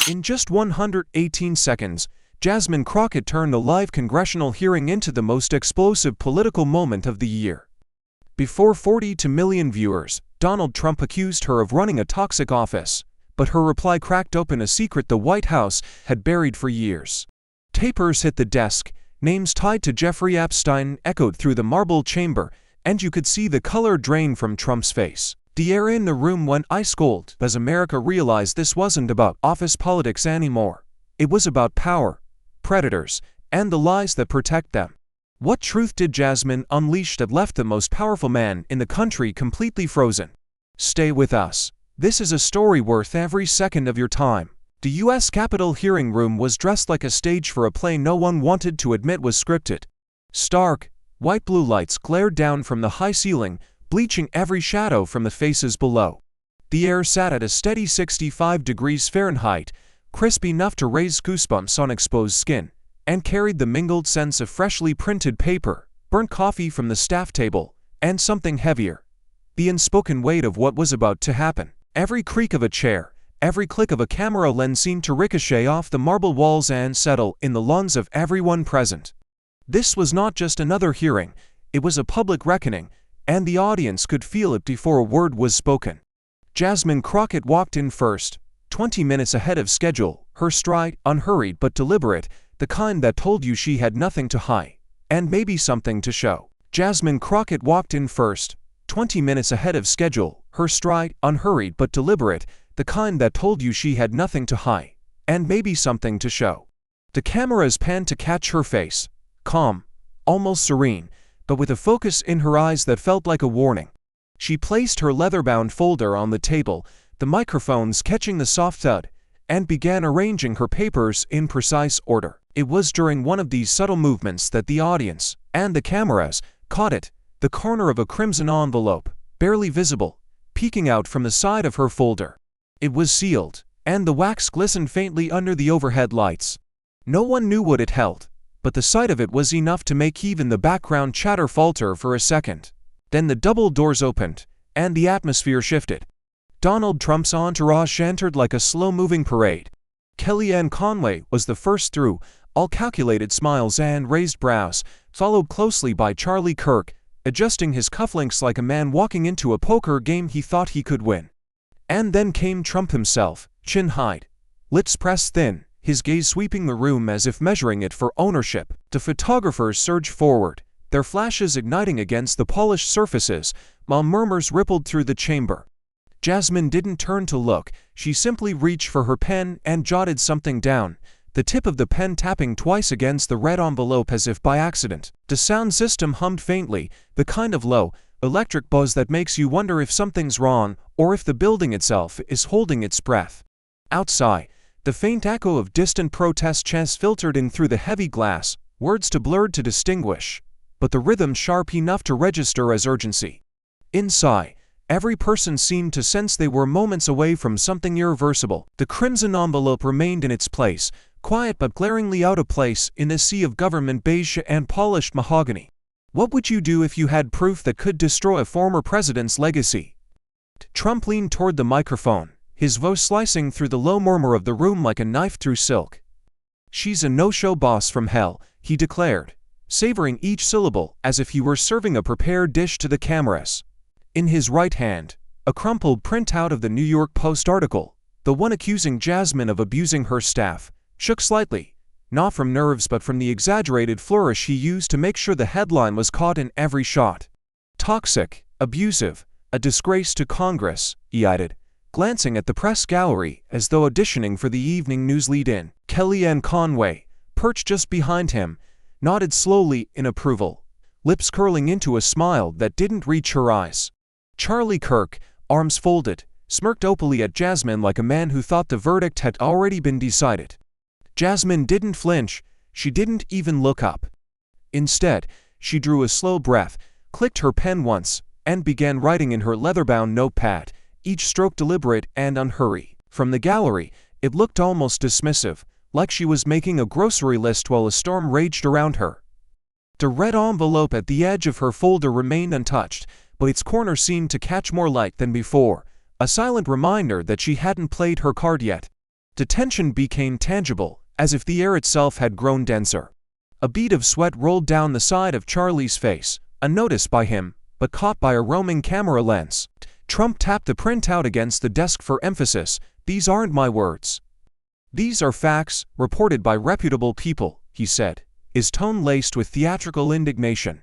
In just 118 seconds, Jasmine Crockett turned a live congressional hearing into the most explosive political moment of the year. Before 42 million viewers, Donald Trump accused her of running a toxic office, but her reply cracked open a secret the White House had buried for years. Tapers hit the desk, names tied to Jeffrey Epstein echoed through the marble chamber, and you could see the color drain from Trump's face. The air in the room went ice cold as America realized this wasn't about office politics anymore. It was about power, predators, and the lies that protect them. What truth did Jasmine unleash that left the most powerful man in the country completely frozen? Stay with us. This is a story worth every second of your time. The U.S. Capitol hearing room was dressed like a stage for a play no one wanted to admit was scripted. Stark, white blue lights glared down from the high ceiling, bleaching every shadow from the faces below. The air sat at a steady 65 degrees Fahrenheit, crisp enough to raise goosebumps on exposed skin, and carried the mingled scents of freshly printed paper, burnt coffee from the staff table, and something heavier: the unspoken weight of what was about to happen. Every creak of a chair, every click of a camera lens seemed to ricochet off the marble walls and settle in the lungs of everyone present. This was not just another hearing, it was a public reckoning, and the audience could feel it before a word was spoken. Jasmine Crockett walked in first, 20 minutes ahead of schedule, her stride unhurried but deliberate, the kind that told you she had nothing to hide, and maybe something to show. Jasmine Crockett walked in first, 20 minutes ahead of schedule, her stride unhurried but deliberate, the kind that told you she had nothing to hide, and maybe something to show. The cameras panned to catch her face, calm, almost serene, but with a focus in her eyes that felt like a warning. She placed her leather-bound folder on the table, the microphones catching the soft thud, and began arranging her papers in precise order. It was during one of these subtle movements that the audience, and the cameras, caught it, the corner of a crimson envelope, barely visible, peeking out from the side of her folder. It was sealed, and the wax glistened faintly under the overhead lights. No one knew what it held, but the sight of it was enough to make even the background chatter falter for a second. Then the double doors opened, and the atmosphere shifted. Donald Trump's entourage entered like a slow-moving parade. Kellyanne Conway was the first through, all calculated smiles and raised brows, followed closely by Charlie Kirk, adjusting his cufflinks like a man walking into a poker game he thought he could win. And then came Trump himself, chin-high, lips pressed thin, his gaze sweeping the room as if measuring it for ownership. The photographers surged forward, their flashes igniting against the polished surfaces, while murmurs rippled through the chamber. Jasmine didn't turn to look, she simply reached for her pen and jotted something down, the tip of the pen tapping twice against the red envelope as if by accident. The sound system hummed faintly, the kind of low, electric buzz that makes you wonder if something's wrong or if the building itself is holding its breath. Outside, the faint echo of distant protest chants filtered in through the heavy glass, words too blurred to distinguish, but the rhythm sharp enough to register as urgency. Inside, every person seemed to sense they were moments away from something irreversible. The crimson envelope remained in its place, quiet but glaringly out of place in a sea of government beige and polished mahogany. What would you do if you had proof that could destroy a former president's legacy? Trump leaned toward the microphone, his voice slicing through the low murmur of the room like a knife through silk. "She's a no-show boss from hell," he declared, savoring each syllable as if he were serving a prepared dish to the cameras. In his right hand, a crumpled printout of the New York Post article, the one accusing Jasmine of abusing her staff, shook slightly, not from nerves but from the exaggerated flourish he used to make sure the headline was caught in every shot. "Toxic, abusive, a disgrace to Congress," he added, glancing at the press gallery as though auditioning for the evening news lead-in. Kellyanne Conway, perched just behind him, nodded slowly in approval, lips curling into a smile that didn't reach her eyes. Charlie Kirk, arms folded, smirked opally at Jasmine like a man who thought the verdict had already been decided. Jasmine didn't flinch, she didn't even look up. Instead, she drew a slow breath, clicked her pen once, and began writing in her leather-bound notepad, each stroke deliberate and unhurried. From the gallery, it looked almost dismissive, like she was making a grocery list while a storm raged around her. The red envelope at the edge of her folder remained untouched, but its corner seemed to catch more light than before, a silent reminder that she hadn't played her card yet. The tension became tangible, as if the air itself had grown denser. A bead of sweat rolled down the side of Charlie's face, unnoticed by him, but caught by a roaming camera lens. Trump tapped the printout against the desk for emphasis. "These aren't my words. These are facts, reported by reputable people," he said, his tone laced with theatrical indignation.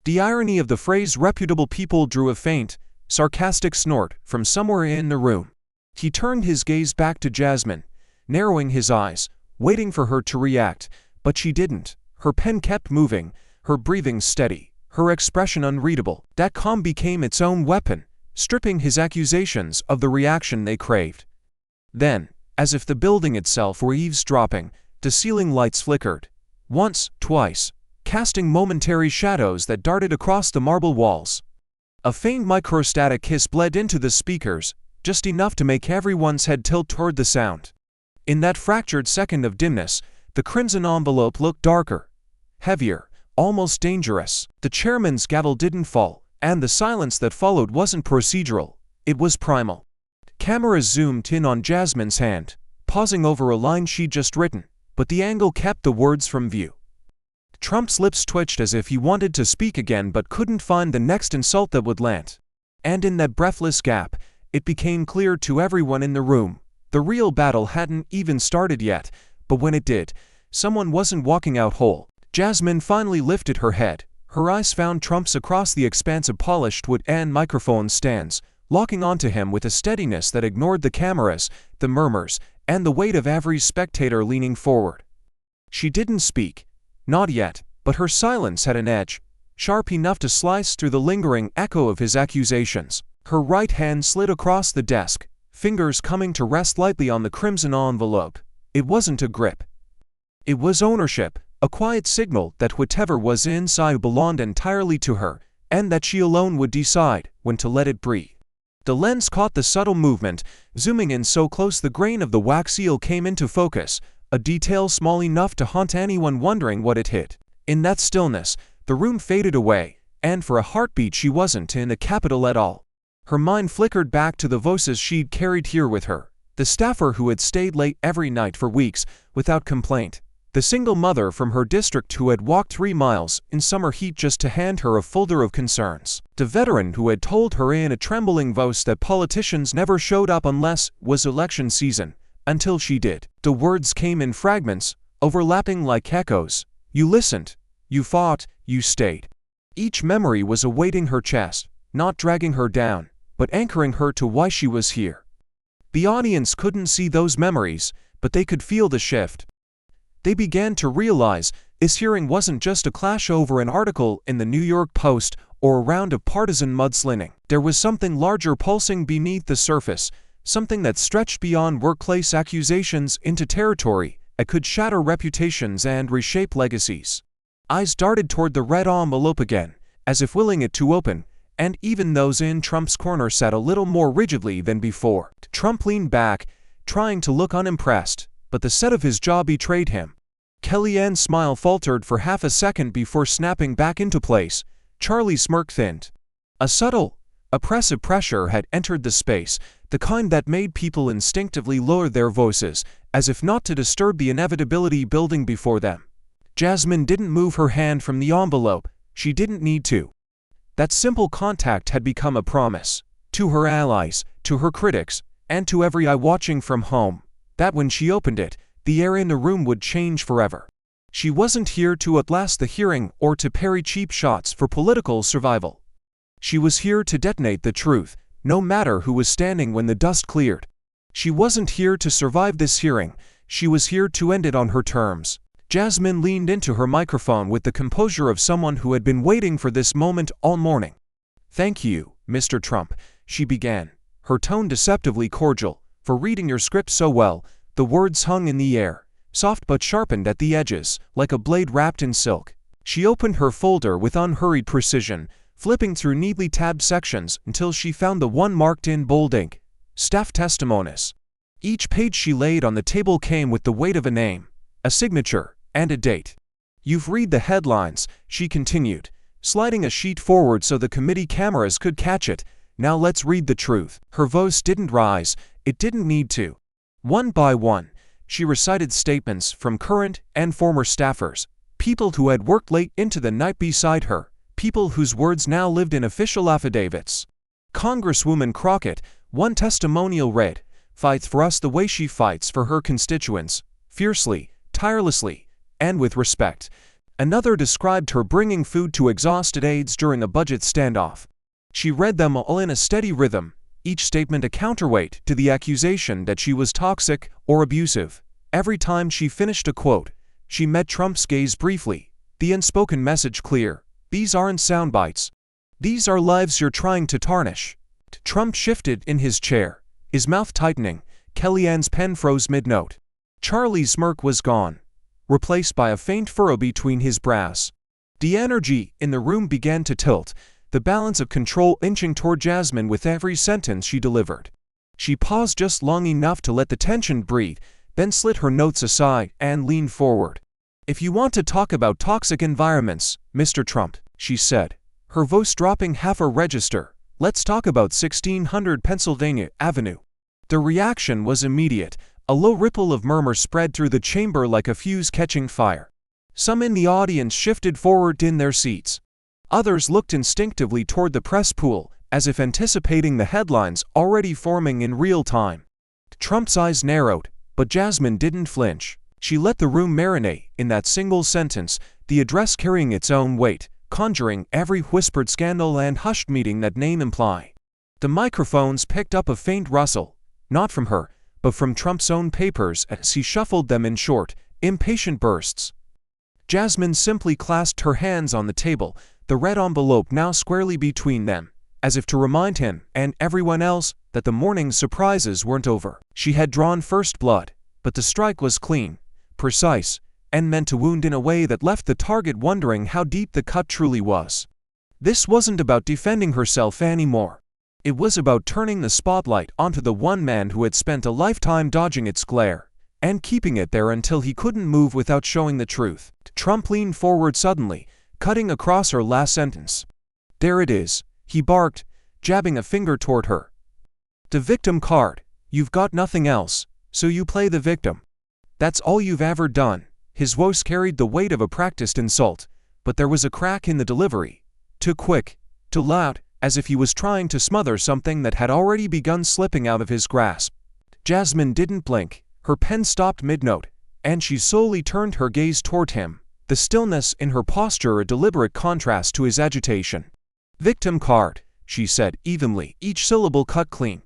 The irony of the phrase reputable people drew a faint, sarcastic snort from somewhere in the room. He turned his gaze back to Jasmine, narrowing his eyes, waiting for her to react, but she didn't. Her pen kept moving, her breathing steady, her expression unreadable. That calm became its own weapon, stripping his accusations of the reaction they craved. Then, as if the building itself were eavesdropping, the ceiling lights flickered. Once, twice, casting momentary shadows that darted across the marble walls. A faint microstatic hiss bled into the speakers, just enough to make everyone's head tilt toward the sound. In that fractured second of dimness, the crimson envelope looked darker, heavier, almost dangerous. The chairman's gavel didn't fall, and the silence that followed wasn't procedural, it was primal. Cameras zoomed in on Jasmine's hand, pausing over a line she'd just written, but the angle kept the words from view. Trump's lips twitched as if he wanted to speak again but couldn't find the next insult that would land. And in that breathless gap, it became clear to everyone in the room. The real battle hadn't even started yet, but when it did, someone wasn't walking out whole. Jasmine finally lifted her head. Her eyes found Trump's across the expanse of polished wood and microphone stands, locking onto him with a steadiness that ignored the cameras, the murmurs, and the weight of every spectator leaning forward. She didn't speak. Not yet, but her silence had an edge, sharp enough to slice through the lingering echo of his accusations. Her right hand slid across the desk, fingers coming to rest lightly on the crimson envelope. It wasn't a grip. It was ownership, a quiet signal that whatever was inside belonged entirely to her, and that she alone would decide when to let it breathe. The lens caught the subtle movement, zooming in so close the grain of the wax seal came into focus, a detail small enough to haunt anyone wondering what it hid. In that stillness, the room faded away, and for a heartbeat she wasn't in the Capitol at all. Her mind flickered back to the voices she'd carried here with her, the staffer who had stayed late every night for weeks without complaint, the single mother from her district who had walked 3 miles in summer heat just to hand her a folder of concerns, the veteran who had told her in a trembling voice that politicians never showed up unless it was election season, until she did. The words came in fragments, overlapping like echoes. You listened, you fought, you stayed. Each memory was a weight in her chest, not dragging her down, but anchoring her to why she was here. The audience couldn't see those memories, but they could feel the shift. They began to realize this hearing wasn't just a clash over an article in the New York Post or a round of partisan mudslinging. There was something larger pulsing beneath the surface, something that stretched beyond workplace accusations into territory that could shatter reputations and reshape legacies. Eyes darted toward the red envelope again, as if willing it to open, and even those in Trump's corner sat a little more rigidly than before. Trump leaned back, trying to look unimpressed, but the set of his jaw betrayed him. Kellyanne's smile faltered for half a second before snapping back into place. Charlie's smirk thinned. A subtle, oppressive pressure had entered the space, the kind that made people instinctively lower their voices, as if not to disturb the inevitability building before them. Jasmine didn't move her hand from the envelope. She didn't need to. That simple contact had become a promise, to her allies, to her critics, and to every eye watching from home, that when she opened it, the air in the room would change forever. She wasn't here to outlast the hearing or to parry cheap shots for political survival. She was here to detonate the truth, no matter who was standing when the dust cleared. She wasn't here to survive this hearing, she was here to end it on her terms. Jasmine leaned into her microphone with the composure of someone who had been waiting for this moment all morning. "Thank you, Mr. Trump," she began, her tone deceptively cordial, "for reading your script so well." The words hung in the air, soft but sharpened at the edges, like a blade wrapped in silk. She opened her folder with unhurried precision, flipping through neatly tabbed sections until she found the one marked in bold ink, Staff Testimonies. Each page she laid on the table came with the weight of a name, a signature, and a date. "You've read the headlines," she continued, sliding a sheet forward so the committee cameras could catch it. "Now let's read the truth." Her voice didn't rise, it didn't need to. One by one, She recited statements from current and former staffers, people who had worked late into the night beside her, people whose words now lived in official affidavits. Congresswoman Crockett, one testimonial read, fights for us the way she fights for her constituents, fiercely, tirelessly, and with respect. Another described her bringing food to exhausted aides during a budget standoff. She read them all in a steady rhythm, each statement a counterweight to the accusation that she was toxic or abusive. Every time she finished a quote, she met Trump's gaze briefly, the unspoken message clear: these aren't sound bites. These are lives you're trying to tarnish. Trump shifted in his chair, his mouth tightening. Kellyanne's pen froze mid-note. Charlie's smirk was gone, replaced by a faint furrow between his brows. The energy in the room began to tilt, the balance of control inching toward Jasmine with every sentence she delivered. She paused just long enough to let the tension breathe, then slid her notes aside and leaned forward. "If you want to talk about toxic environments, Mr. Trump," she said, her voice dropping half a register, "let's talk about 1600 Pennsylvania Avenue." The reaction was immediate. A low ripple of murmur spread through the chamber like a fuse catching fire. Some in the audience shifted forward in their seats. Others looked instinctively toward the press pool, as if anticipating the headlines already forming in real time. Trump's eyes narrowed, but Jasmine didn't flinch. She let the room marinate in that single sentence, the address carrying its own weight, conjuring every whispered scandal and hushed meeting that name imply. The microphones picked up a faint rustle, not from her, but from Trump's own papers as he shuffled them in short, impatient bursts. Jasmine simply clasped her hands on the table, the red envelope now squarely between them, as if to remind him and everyone else that the morning's surprises weren't over. She had drawn first blood, but the strike was clean, precise, and meant to wound in a way that left the target wondering how deep the cut truly was. This wasn't about defending herself anymore. It was about turning the spotlight onto the one man who had spent a lifetime dodging its glare, and keeping it there until he couldn't move without showing the truth. Trump leaned forward suddenly, cutting across her last sentence. "There it is," he barked, jabbing a finger toward her. "The victim card. You've got nothing else, so you play the victim. That's all you've ever done." His voice carried the weight of a practiced insult, but there was a crack in the delivery. Too quick, too loud, as if he was trying to smother something that had already begun slipping out of his grasp. Jasmine didn't blink. Her pen stopped mid-note, and she slowly turned her gaze toward him, the stillness in her posture a deliberate contrast to his agitation. "Victim card," she said evenly, each syllable cut clean.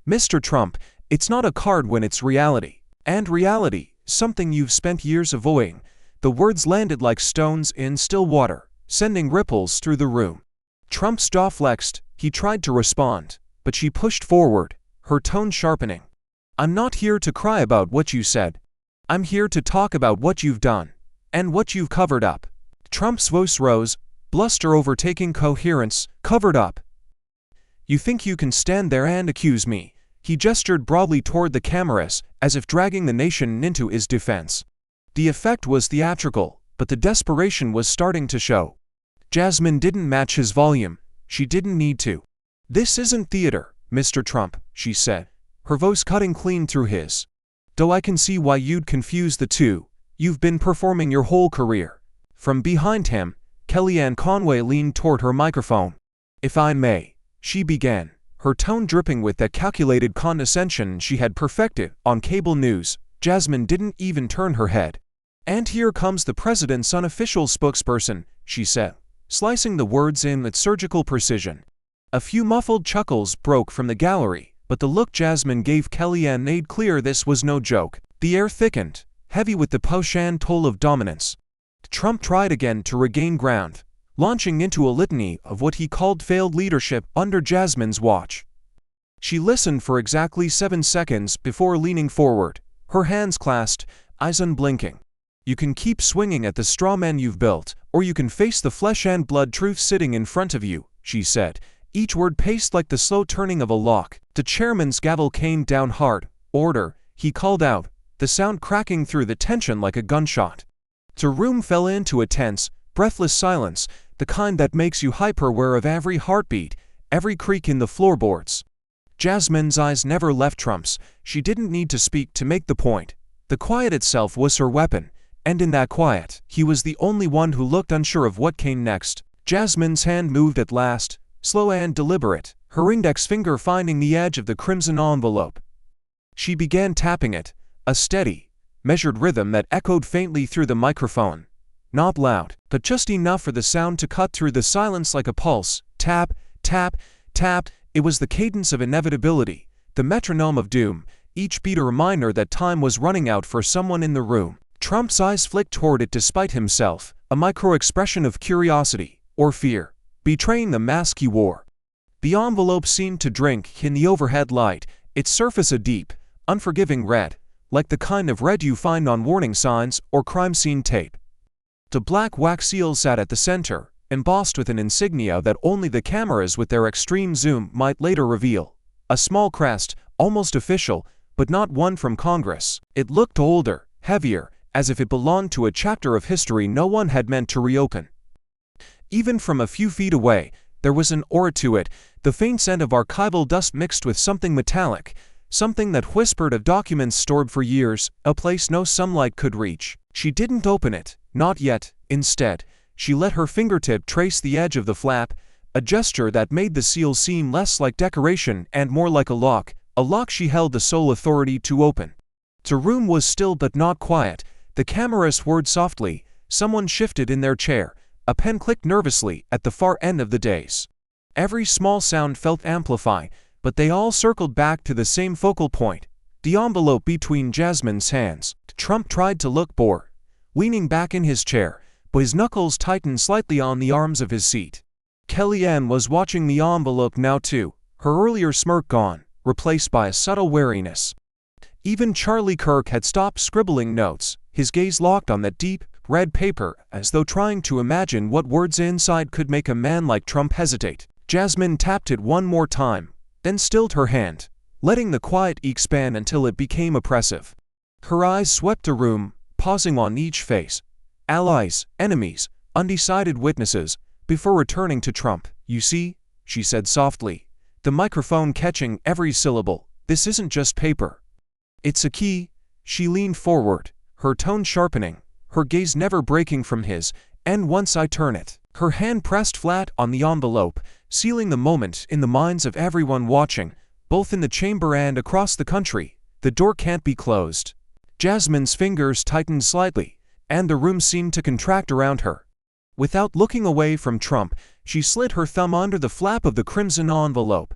"Mr. Trump, it's not a card when it's reality. And reality, something you've spent years avoiding." The words landed like stones in still water, sending ripples through the room. Trump's jaw flexed. He tried to respond, but she pushed forward, her tone sharpening. "I'm not here to cry about what you said. I'm here to talk about what you've done, and what you've covered up." Trump's voice rose, bluster overtaking coherence. "Covered up? You think you can stand there and accuse me?" He gestured broadly toward the cameras, as if dragging the nation into his defense. The effect was theatrical, but the desperation was starting to show. Jasmine didn't match his volume. She didn't need to. "This isn't theater, Mr. Trump," she said, her voice cutting clean through his. "Though I can see why you'd confuse the two. You've been performing your whole career." From behind him, Kellyanne Conway leaned toward her microphone. "If I may," she began, her tone dripping with that calculated condescension she had perfected on cable news. Jasmine didn't even turn her head. "And here comes the president's unofficial spokesperson," she said, slicing the words in with surgical precision. A few muffled chuckles broke from the gallery, but the look Jasmine gave Kellyanne made clear this was no joke. The air thickened, heavy with the post-Shan toll of dominance. Trump tried again to regain ground, launching into a litany of what he called failed leadership under Jasmine's watch. She listened for exactly 7 seconds before leaning forward, her hands clasped, eyes unblinking. "You can keep swinging at the straw man you've built, or you can face the flesh and blood truth sitting in front of you," she said, each word paced like the slow turning of a lock. The chairman's gavel came down hard. "Order," he called out, the sound cracking through the tension like a gunshot. The room fell into a tense, breathless silence, the kind that makes you hyper-aware of every heartbeat, every creak in the floorboards. Jasmine's eyes never left Trump's. She didn't need to speak to make the point. The quiet itself was her weapon, and in that quiet, he was the only one who looked unsure of what came next. Jasmine's hand moved at last, slow and deliberate, her index finger finding the edge of the crimson envelope. She began tapping it, a steady, measured rhythm that echoed faintly through the microphone. Not loud, but just enough for the sound to cut through the silence like a pulse. Tap, tap, tap. It was the cadence of inevitability, the metronome of doom, each beat a reminder that time was running out for someone in the room. Trump's eyes flicked toward it despite himself, a micro-expression of curiosity, or fear, betraying the mask he wore. The envelope seemed to drink in the overhead light, its surface a deep, unforgiving red, like the kind of red you find on warning signs or crime scene tape. The black wax seal sat at the center, embossed with an insignia that only the cameras with their extreme zoom might later reveal. A small crest, almost official, but not one from Congress. It looked older, heavier, as if it belonged to a chapter of history no one had meant to reopen. Even from a few feet away, there was an aura to it, the faint scent of archival dust mixed with something metallic, something that whispered of documents stored for years, a place no sunlight could reach. She didn't open it, not yet. Instead, she let her fingertip trace the edge of the flap, a gesture that made the seal seem less like decoration and more like a lock she held the sole authority to open. The room was still but not quiet. The cameras whirred softly, someone shifted in their chair, a pen clicked nervously at the far end of the dais. Every small sound felt amplified, but they all circled back to the same focal point, the envelope between Jasmine's hands. Trump tried to look bored, leaning back in his chair, but his knuckles tightened slightly on the arms of his seat. Kellyanne was watching the envelope now too, her earlier smirk gone, replaced by a subtle wariness. Even Charlie Kirk had stopped scribbling notes, his gaze locked on that deep, red paper, as though trying to imagine what words inside could make a man like Trump hesitate. Jasmine tapped it one more time, then stilled her hand, letting the quiet expand until it became oppressive. Her eyes swept the room, pausing on each face. Allies, enemies, undecided witnesses, before returning to Trump. "You see," she said softly, the microphone catching every syllable, "this isn't just paper. It's a key." She leaned forward, her tone sharpening, her gaze never breaking from his, "and once I turn it." Her hand pressed flat on the envelope, sealing the moment in the minds of everyone watching, both in the chamber and across the country. "The door can't be closed." Jasmine's fingers tightened slightly, and the room seemed to contract around her. Without looking away from Trump, she slid her thumb under the flap of the crimson envelope.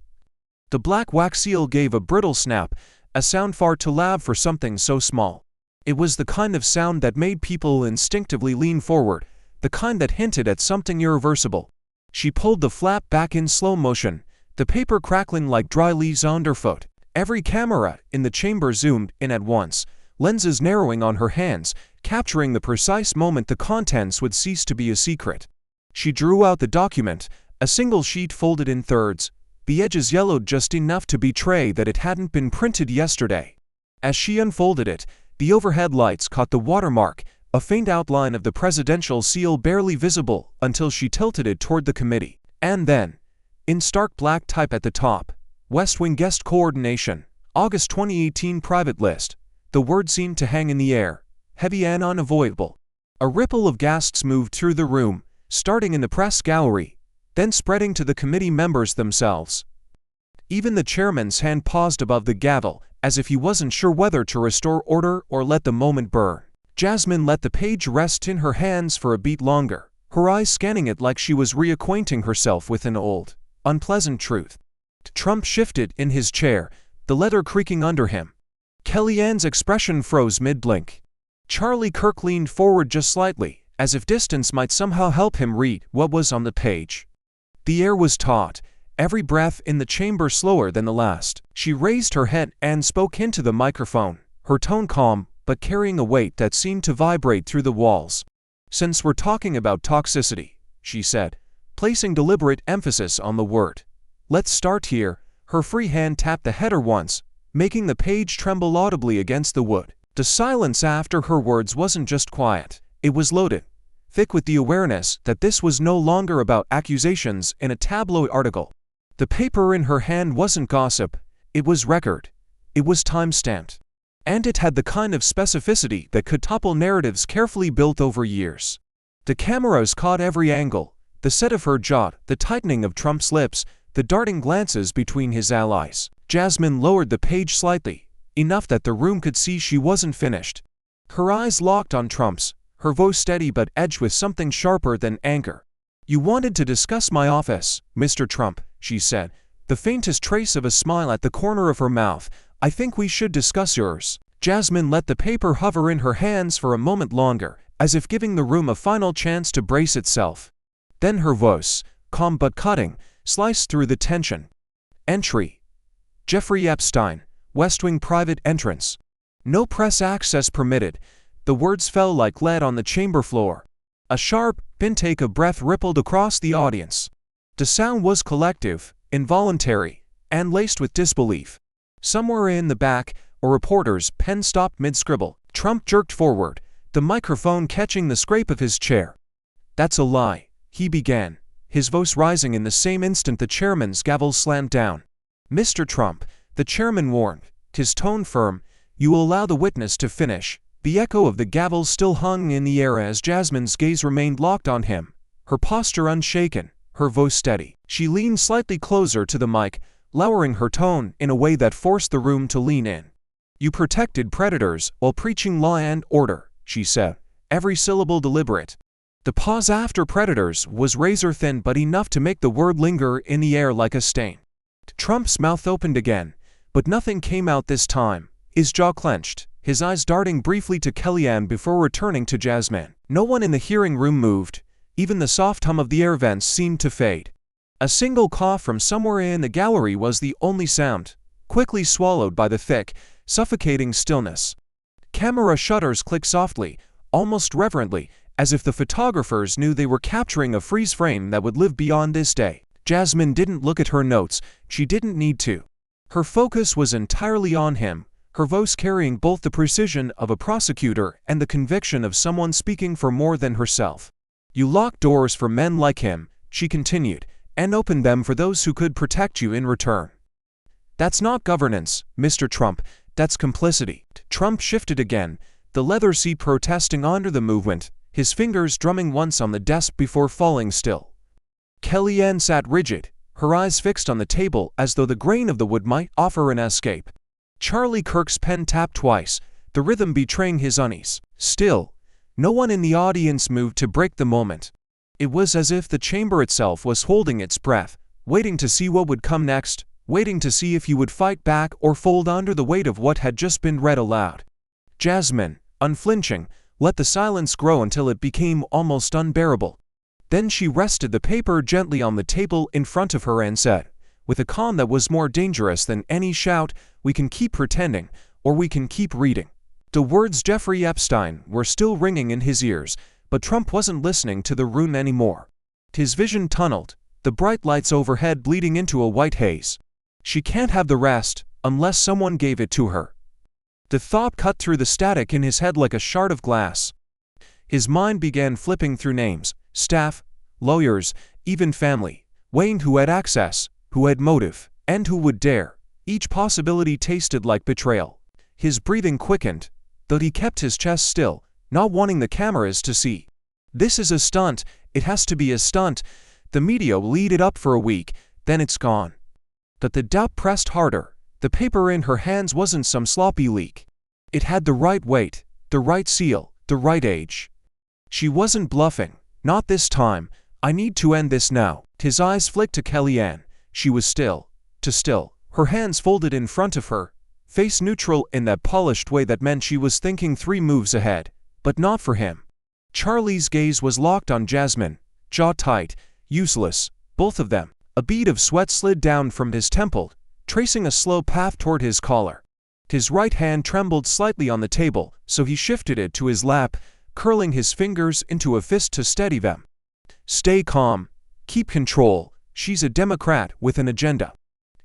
The black wax seal gave a brittle snap, a sound far too loud for something so small. It was the kind of sound that made people instinctively lean forward, the kind that hinted at something irreversible. She pulled the flap back in slow motion, the paper crackling like dry leaves underfoot. Every camera in the chamber zoomed in at once, lenses narrowing on her hands, capturing the precise moment the contents would cease to be a secret. She drew out the document, a single sheet folded in thirds, the edges yellowed just enough to betray that it hadn't been printed yesterday. As she unfolded it, the overhead lights caught the watermark, a faint outline of the presidential seal barely visible until she tilted it toward the committee. And then, in stark black type at the top, West Wing Guest Coordination, August 2018 Private List. The word seemed to hang in the air, heavy and unavoidable. A ripple of gasps moved through the room, starting in the press gallery, then spreading to the committee members themselves. Even the chairman's hand paused above the gavel, as if he wasn't sure whether to restore order or let the moment burn. Jasmine let the page rest in her hands for a beat longer, her eyes scanning it like she was reacquainting herself with an old, unpleasant truth. Trump shifted in his chair, the leather creaking under him. Kellyanne's expression froze mid-blink. Charlie Kirk leaned forward just slightly, as if distance might somehow help him read what was on the page. The air was taut, every breath in the chamber slower than the last. She raised her head and spoke into the microphone, her tone calm, but carrying a weight that seemed to vibrate through the walls. "Since we're talking about toxicity," she said, placing deliberate emphasis on the word, "let's start here." Her free hand tapped the header once, making the page tremble audibly against the wood. The silence after her words wasn't just quiet, it was loaded, thick with the awareness that this was no longer about accusations in a tabloid article. The paper in her hand wasn't gossip, it was record. It was time-stamped. And it had the kind of specificity that could topple narratives carefully built over years. The cameras caught every angle, the set of her jaw, the tightening of Trump's lips, the darting glances between his allies. Jasmine lowered the page slightly, enough that the room could see she wasn't finished. Her eyes locked on Trump's, her voice steady but edged with something sharper than anger. "You wanted to discuss my office, Mr. Trump," she said, the faintest trace of a smile at the corner of her mouth. "I think we should discuss yours." Jasmine let the paper hover in her hands for a moment longer, as if giving the room a final chance to brace itself. Then her voice, calm but cutting, sliced through the tension. "Entry. Jeffrey Epstein, West Wing private entrance. No press access permitted." The words fell like lead on the chamber floor. A sharp intake of breath rippled across the audience. The sound was collective, involuntary, and laced with disbelief. Somewhere in the back, a reporter's pen stopped mid-scribble. Trump jerked forward, the microphone catching the scrape of his chair. "That's a lie," he began, his voice rising in the same instant the chairman's gavel slammed down. "Mr. Trump," the chairman warned, his tone firm, "you will allow the witness to finish." The echo of the gavel still hung in the air as Jasmine's gaze remained locked on him, her posture unshaken, her voice steady. She leaned slightly closer to the mic, lowering her tone in a way that forced the room to lean in. "You protected predators while preaching law and order," she said, every syllable deliberate. The pause after predators was razor-thin but enough to make the word linger in the air like a stain. Trump's mouth opened again, but nothing came out this time, his jaw clenched, his eyes darting briefly to Kellyanne before returning to Jasmine. No one in the hearing room moved, even the soft hum of the air vents seemed to fade. A single cough from somewhere in the gallery was the only sound, quickly swallowed by the thick, suffocating stillness. Camera shutters clicked softly, almost reverently, as if the photographers knew they were capturing a freeze frame that would live beyond this day. Jasmine didn't look at her notes, she didn't need to. Her focus was entirely on him, her voice carrying both the precision of a prosecutor and the conviction of someone speaking for more than herself. "You locked doors for men like him," she continued, "and opened them for those who could protect you in return. That's not governance, Mr. Trump, that's complicity." Trump shifted again, the leather seat protesting under the movement, his fingers drumming once on the desk before falling still. Kellyanne sat rigid, her eyes fixed on the table as though the grain of the wood might offer an escape. Charlie Kirk's pen tapped twice, the rhythm betraying his unease. Still, no one in the audience moved to break the moment. It was as if the chamber itself was holding its breath, waiting to see what would come next, waiting to see if he would fight back or fold under the weight of what had just been read aloud. Jasmine, unflinching, let the silence grow until it became almost unbearable. Then she rested the paper gently on the table in front of her and said, with a calm that was more dangerous than any shout, "We can keep pretending, or we can keep reading." The words Jeffrey Epstein were still ringing in his ears, but Trump wasn't listening to the room anymore. His vision tunneled, the bright lights overhead bleeding into a white haze. She can't have the rest, unless someone gave it to her. The thought cut through the static in his head like a shard of glass. His mind began flipping through names, staff, lawyers, even family, weighing who had access, who had motive, and who would dare. Each possibility tasted like betrayal. His breathing quickened, though he kept his chest still, not wanting the cameras to see. "This is a stunt, it has to be a stunt. The media will eat it up for a week, then it's gone." But the doubt pressed harder. The paper in her hands wasn't some sloppy leak. It had the right weight, the right seal, the right age. She wasn't bluffing. "Not this time. I need to end this now." His eyes flicked to Kellyanne. She was still, her hands folded in front of her, face neutral in that polished way that meant she was thinking 3 moves ahead, but not for him. Charlie's gaze was locked on Jasmine, jaw tight, useless, both of them. A bead of sweat slid down from his temple, tracing a slow path toward his collar. His right hand trembled slightly on the table, so he shifted it to his lap, curling his fingers into a fist to steady them. "Stay calm. Keep control. She's a Democrat with an agenda.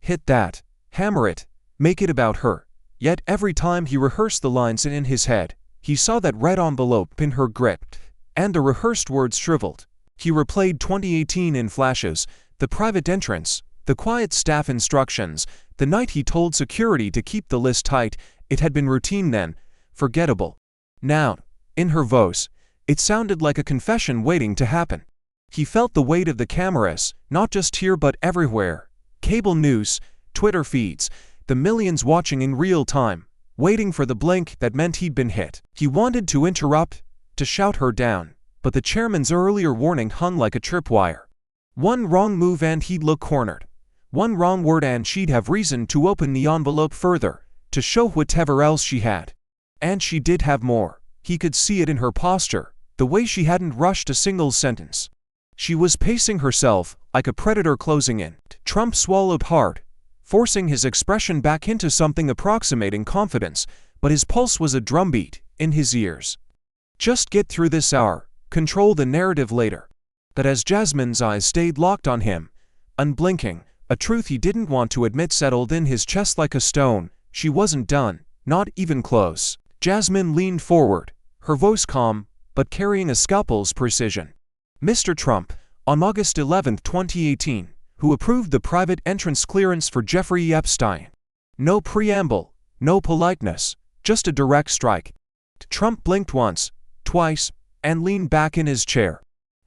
Hit that. Hammer it. Make it about her." Yet every time he rehearsed the lines in his head, he saw that red envelope in her grip, and the rehearsed words shriveled. He replayed 2018 in flashes, the private entrance, the quiet staff instructions, The night he told security to keep the list tight, it had been routine then, forgettable. Now, in her voice, it sounded like a confession waiting to happen. He felt the weight of the cameras, not just here but everywhere. Cable news, Twitter feeds, the millions watching in real time, waiting for the blink that meant he'd been hit. He wanted to interrupt, to shout her down, but the chairman's earlier warning hung like a tripwire. One wrong move and he'd look cornered. One wrong word and she'd have reason to open the envelope further, to show whatever else she had. And she did have more. He could see it in her posture, the way she hadn't rushed a single sentence. She was pacing herself, like a predator closing in. Trump swallowed hard, forcing his expression back into something approximating confidence, but his pulse was a drumbeat in his ears. Just get through this hour, control the narrative later. But as Jasmine's eyes stayed locked on him, unblinking, a truth he didn't want to admit settled in his chest like a stone. She wasn't done, not even close. Jasmine leaned forward, her voice calm, but carrying a scalpel's precision. Mr. Trump, on August 11, 2018, who approved the private entrance clearance for Jeffrey Epstein. No preamble, no politeness, just a direct strike. Trump blinked once, twice, and leaned back in his chair.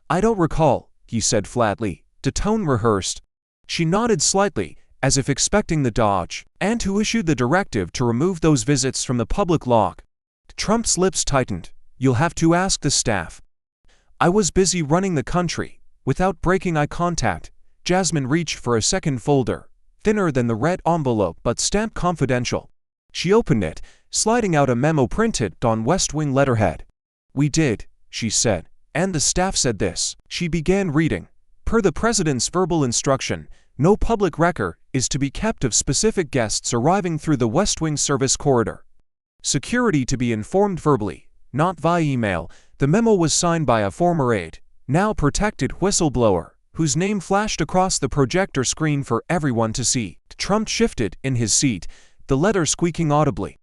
I don't recall, he said flatly, the tone rehearsed. She nodded slightly, as if expecting the dodge. And who issued the directive to remove those visits from the public log? Trump's lips tightened. You'll have to ask the staff. I was busy running the country. Without breaking eye contact, Jasmine reached for a second folder, thinner than the red envelope but stamped confidential. She opened it, sliding out a memo printed on West Wing letterhead. We did, she said, and the staff said this. She began reading. Per the President's verbal instruction, no public record is to be kept of specific guests arriving through the West Wing service corridor. Security to be informed verbally, not via email. The memo was signed by a former aide, now protected whistleblower, whose name flashed across the projector screen for everyone to see. Trump shifted in his seat, the letter squeaking audibly.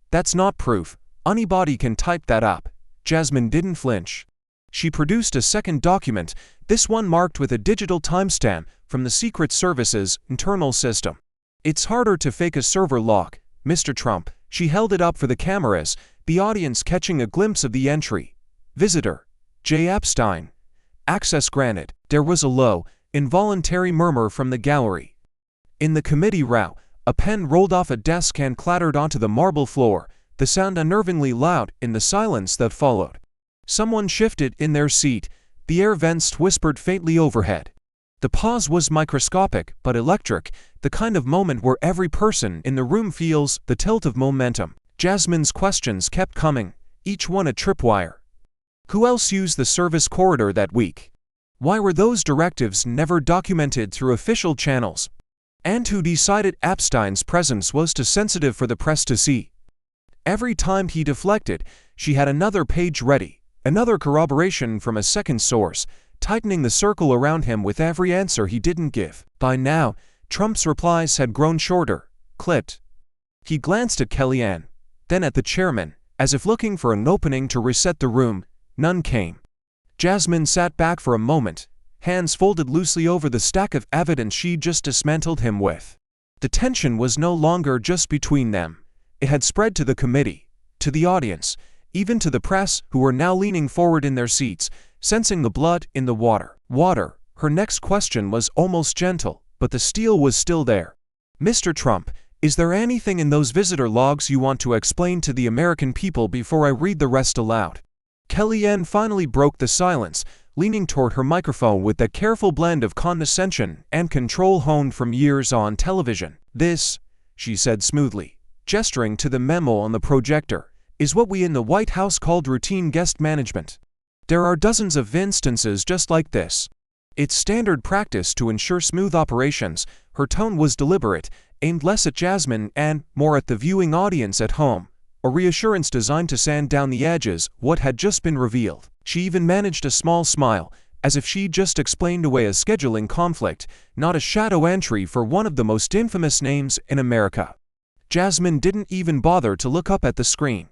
That's not proof. Anybody can type that up. Jasmine didn't flinch. She produced a second document, this one marked with a digital timestamp from the Secret Service's internal system. It's harder to fake a server log, Mr. Trump. She held it up for the cameras, the audience catching a glimpse of the entry. Visitor, J. Epstein. Access granted. There was a low, involuntary murmur from the gallery. In the committee row, a pen rolled off a desk and clattered onto the marble floor, the sound unnervingly loud in the silence that followed. Someone shifted in their seat, the air vents whispered faintly overhead. The pause was microscopic but electric, the kind of moment where every person in the room feels the tilt of momentum. Jasmine's questions kept coming, each one a tripwire. Who else used the service corridor that week? Why were those directives never documented through official channels? And who decided Epstein's presence was too sensitive for the press to see? Every time he deflected, she had another page ready, another corroboration from a second source, tightening the circle around him with every answer he didn't give. By now, Trump's replies had grown shorter, clipped. He glanced at Kellyanne, then at the chairman, as if looking for an opening to reset the room. None came. Jasmine sat back for a moment, hands folded loosely over the stack of evidence she'd just dismantled him with. The tension was no longer just between them. It had spread to the committee, to the audience, even to the press who were now leaning forward in their seats, sensing the blood in the water. Water. Her next question was almost gentle, but the steel was still there. Mr. Trump, is there anything in those visitor logs you want to explain to the American people before I read the rest aloud? Kellyanne finally broke the silence, leaning toward her microphone with that careful blend of condescension and control honed from years on television. This, she said smoothly, gesturing to the memo on the projector, is what we in the White House called routine guest management. There are dozens of instances just like this. It's standard practice to ensure smooth operations. Her tone was deliberate, aimed less at Jasmine and more at the viewing audience at home, a reassurance designed to sand down the edges what had just been revealed. She even managed a small smile, as if she'd just explained away a scheduling conflict, not a shadow entry for one of the most infamous names in America. Jasmine didn't even bother to look up at the screen.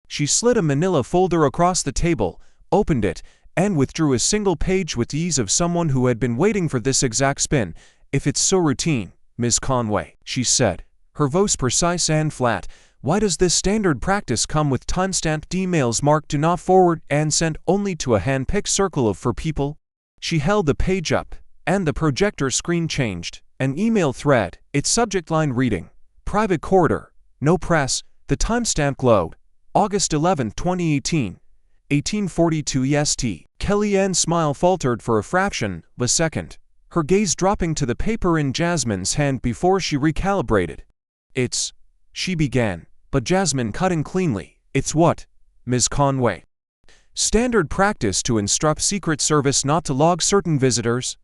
She slid a manila folder across the table, opened it, and withdrew a single page with the ease of someone who had been waiting for this exact spin. If it's so routine, Ms. Conway, she said, her voice precise and flat. Why does this standard practice come with timestamped emails marked "Do not forward" and sent only to a hand-picked circle of 4 people? She held the page up, and the projector screen changed. An email thread, its subject line reading, "Private Corridor, no press." The timestamp glowed, August 11, 2018, 1842 EST. Kellyanne's smile faltered for a fraction of a second, her gaze dropping to the paper in Jasmine's hand before she recalibrated. "It's," she began, but Jasmine cut in cleanly. "It's what, Ms. Conway?" "Standard practice to instruct Secret Service not to log certain visitors?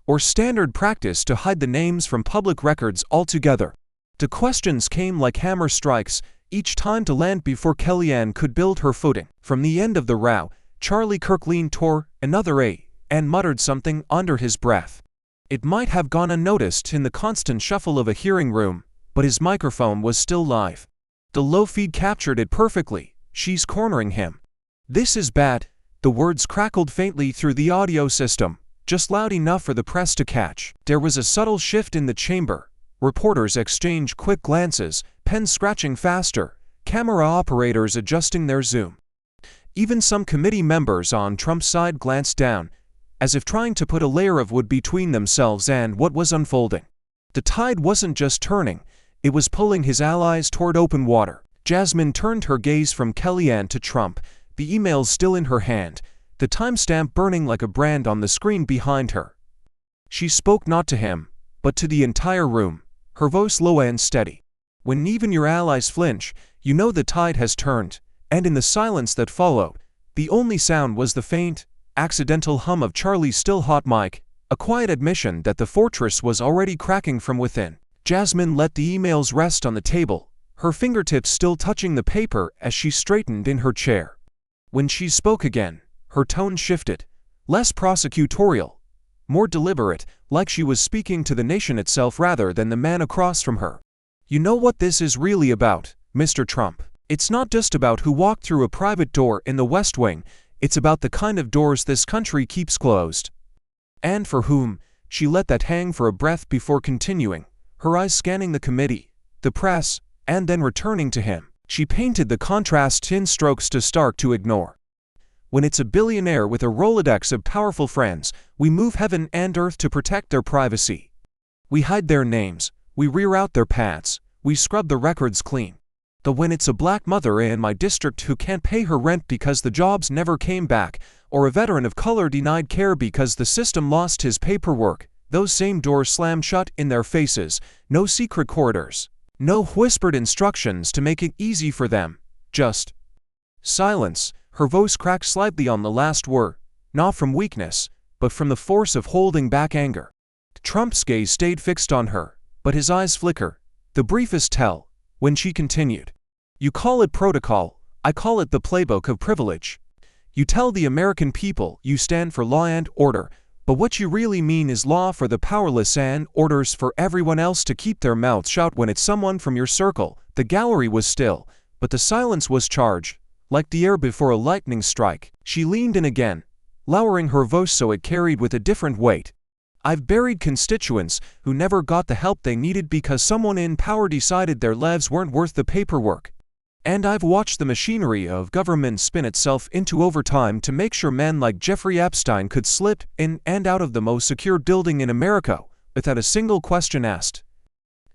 Or standard practice to hide the names from public records altogether?" The questions came like hammer strikes, each time to land before Kellyanne could build her footing. From the end of the row, Charlie Kirk leaned toward another and muttered something under his breath. It might have gone unnoticed in the constant shuffle of a hearing room, but his microphone was still live. The low feed captured it perfectly. "She's cornering him." "This is bad." The words crackled faintly through the audio system, just loud enough for the press to catch. There was a subtle shift in the chamber. Reporters exchanged quick glances, pens scratching faster, camera operators adjusting their zoom. Even some committee members on Trump's side glanced down, as if trying to put a layer of wood between themselves and what was unfolding. The tide wasn't just turning, it was pulling his allies toward open water. Jasmine turned her gaze from Kellyanne to Trump, the emails still in her hand, the timestamp burning like a brand on the screen behind her. She spoke not to him, but to the entire room, her voice low and steady. "When even your allies flinch, you know the tide has turned." And in the silence that followed, the only sound was the faint, accidental hum of Charlie's still hot mic, a quiet admission that the fortress was already cracking from within. Jasmine let the emails rest on the table, her fingertips still touching the paper as she straightened in her chair. When she spoke again, her tone shifted, less prosecutorial, more deliberate, like she was speaking to the nation itself rather than the man across from her. "You know what this is really about, Mr. Trump? It's not just about who walked through a private door in the West Wing, it's about the kind of doors this country keeps closed." "And for whom?" She let that hang for a breath before continuing, her eyes scanning the committee, the press, and then returning to him. She painted the contrast in strokes too stark to ignore. "When it's a billionaire with a Rolodex of powerful friends, we move heaven and earth to protect their privacy. We hide their names, we reroute their paths, we scrub the records clean. But when it's a black mother in my district who can't pay her rent because the jobs never came back, or a veteran of color denied care because the system lost his paperwork, those same doors slam shut in their faces. No secret corridors, no whispered instructions to make it easy for them, just silence." Her voice cracked slightly on the last word, not from weakness, but from the force of holding back anger. Trump's gaze stayed fixed on her, but his eyes flickered, the briefest tell, when she continued. "You call it protocol, I call it the playbook of privilege. You tell the American people you stand for law and order, but what you really mean is law for the powerless and orders for everyone else to keep their mouths shut when it's someone from your circle." The gallery was still, but the silence was charged, like the air before a lightning strike. She leaned in again, lowering her voice so it carried with a different weight. "I've buried constituents who never got the help they needed because someone in power decided their lives weren't worth the paperwork. And I've watched the machinery of government spin itself into overtime to make sure men like Jeffrey Epstein could slip in and out of the most secure building in America without a single question asked.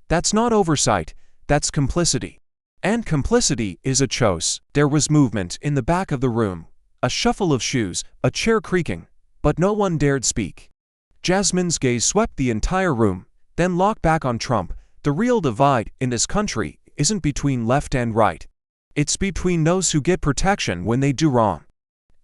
That's not oversight, that's complicity. And complicity is a choice." There was movement in the back of the room, a shuffle of shoes, a chair creaking, but no one dared speak. Jasmine's gaze swept the entire room, then locked back on Trump. "The real divide in this country isn't between left and right. It's between those who get protection when they do wrong,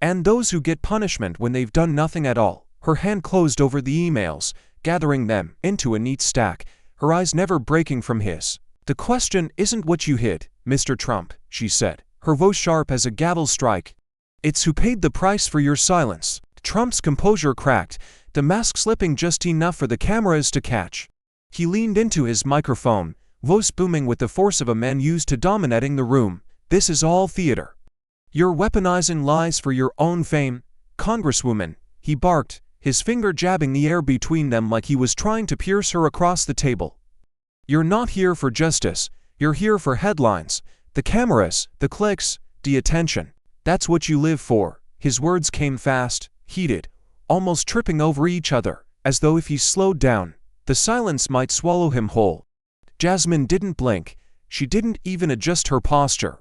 and those who get punishment when they've done nothing at all." Her hand closed over the emails, gathering them into a neat stack, her eyes never breaking from his. "The question isn't what you hid, Mr. Trump," she said, her voice sharp as a gavel strike. "It's who paid the price for your silence." Trump's composure cracked, the mask slipping just enough for the cameras to catch. He leaned into his microphone, voice booming with the force of a man used to dominating the room. "This is all theater. You're weaponizing lies for your own fame, Congresswoman," he barked, his finger jabbing the air between them like he was trying to pierce her across the table. You're not here for justice, you're here for headlines, the cameras, the clicks, the attention. That's what you live for." His words came fast, heated, almost tripping over each other, as though if he slowed down, the silence might swallow him whole. Jasmine didn't blink. She didn't even adjust her posture.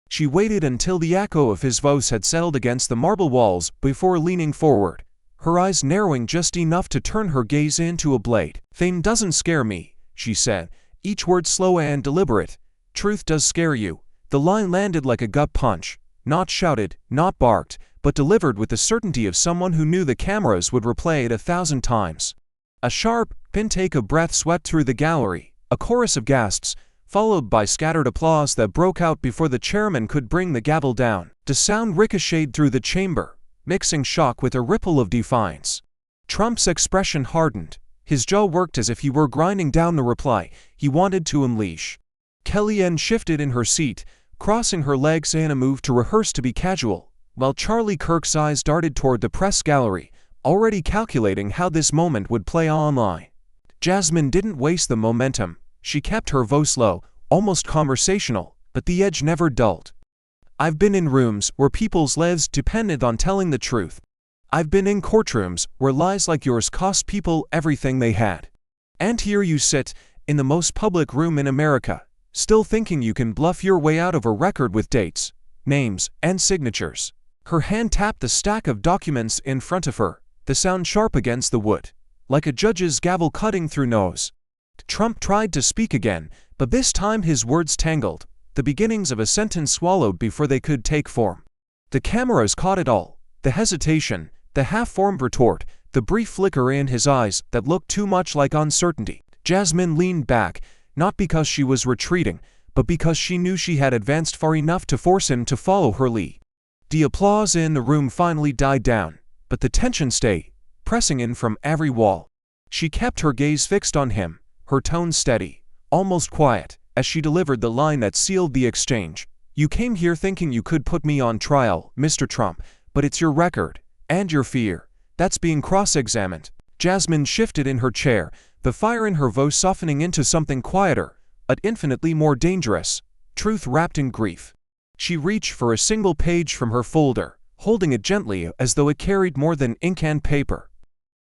She waited until the echo of his voice had settled against the marble walls before leaning forward, her eyes narrowing just enough to turn her gaze into a blade. "Fame doesn't scare me," she said, each word slow and deliberate. "Truth does scare you." The line landed like a gut punch, not shouted, not barked, but delivered with the certainty of someone who knew the cameras would replay it 1,000 times. A sharp, intake of breath swept through the gallery, a chorus of gasps, followed by scattered applause that broke out before the chairman could bring the gavel down. The sound ricocheted through the chamber, mixing shock with a ripple of defiance. Trump's expression hardened. His jaw worked as if he were grinding down the reply he wanted to unleash. Kellyanne shifted in her seat, crossing her legs in a move to rehearse to be casual, while Charlie Kirk's eyes darted toward the press gallery, already calculating how this moment would play online. Jasmine didn't waste the momentum. She kept her voice low, almost conversational, but the edge never dulled. "I've been in rooms where people's lives depended on telling the truth. I've been in courtrooms where lies like yours cost people everything they had. And here you sit, in the most public room in America, still thinking you can bluff your way out of a record with dates, names, and signatures." Her hand tapped the stack of documents in front of her, the sound sharp against the wood, like a judge's gavel cutting through nose. Trump tried to speak again, but this time his words tangled, the beginnings of a sentence swallowed before they could take form. The cameras caught it all, the hesitation, the half-formed retort, the brief flicker in his eyes that looked too much like uncertainty. Jasmine leaned back, not because she was retreating, but because she knew she had advanced far enough to force him to follow her lead. The applause in the room finally died down, but the tension stayed, pressing in from every wall. She kept her gaze fixed on him, her tone steady, almost quiet, as she delivered the line that sealed the exchange. "You came here thinking you could put me on trial, Mr. Trump, but it's your record, and your fear, that's being cross-examined." Jasmine shifted in her chair, the fire in her voice softening into something quieter, but infinitely more dangerous, truth wrapped in grief. She reached for a single page from her folder, holding it gently as though it carried more than ink and paper.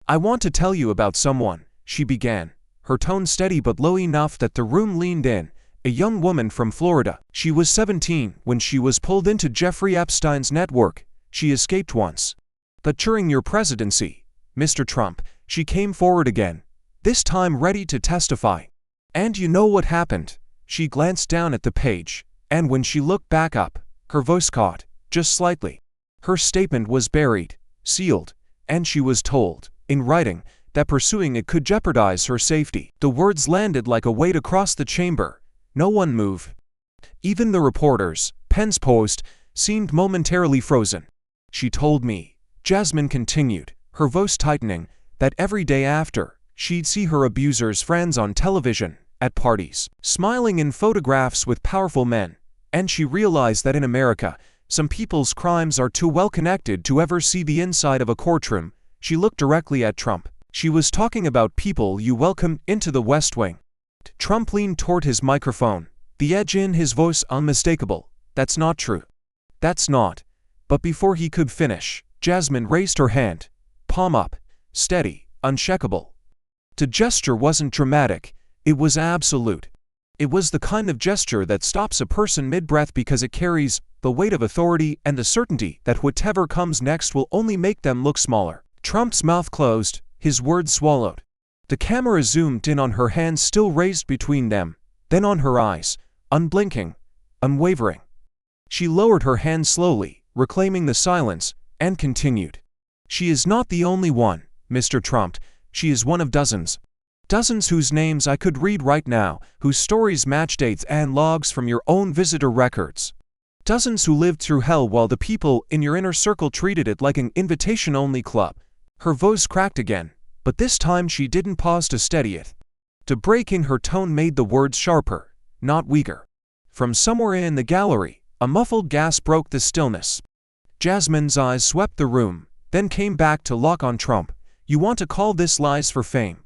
"I want to tell you about someone," she began, her tone steady but low enough that the room leaned in. "A young woman from Florida. She was 17 when she was pulled into Jeffrey Epstein's network. She escaped once. But during your presidency, Mr. Trump, she came forward again, this time ready to testify. And you know what happened?" She glanced down at the page, and when she looked back up, her voice caught, just slightly. Her statement was buried, sealed, and she was told, in writing, that pursuing it could jeopardize her safety. The words landed like a weight across the chamber. No one moved. Even the reporters, pens poised, seemed momentarily frozen. "She told me," Jasmine continued, her voice tightening, "that every day after, she'd see her abuser's friends on television, at parties, smiling in photographs with powerful men, and she realized that in America, some people's crimes are too well connected to ever see the inside of a courtroom." She looked directly at Trump. "She was talking about people you welcomed into the West Wing." Trump leaned toward his microphone, the edge in his voice unmistakable. "That's not true. That's not." But before he could finish, Jasmine raised her hand, palm up, steady, unshakable. The gesture wasn't dramatic, it was absolute. It was the kind of gesture that stops a person mid-breath because it carries the weight of authority and the certainty that whatever comes next will only make them look smaller. Trump's mouth closed, his words swallowed. The camera zoomed in on her hands still raised between them, then on her eyes, unblinking, unwavering. She lowered her hand slowly, reclaiming the silence, and continued. "She is not the only one, Mr. Trump. She is one of dozens. Dozens whose names I could read right now, whose stories match dates and logs from your own visitor records. Dozens who lived through hell while the people in your inner circle treated it like an invitation-only club." Her voice cracked again, but this time she didn't pause to steady it. The break in her tone made the words sharper, not weaker. From somewhere in the gallery, a muffled gasp broke the stillness. Jasmine's eyes swept the room, then came back to lock on Trump. "You want to call this lies for fame?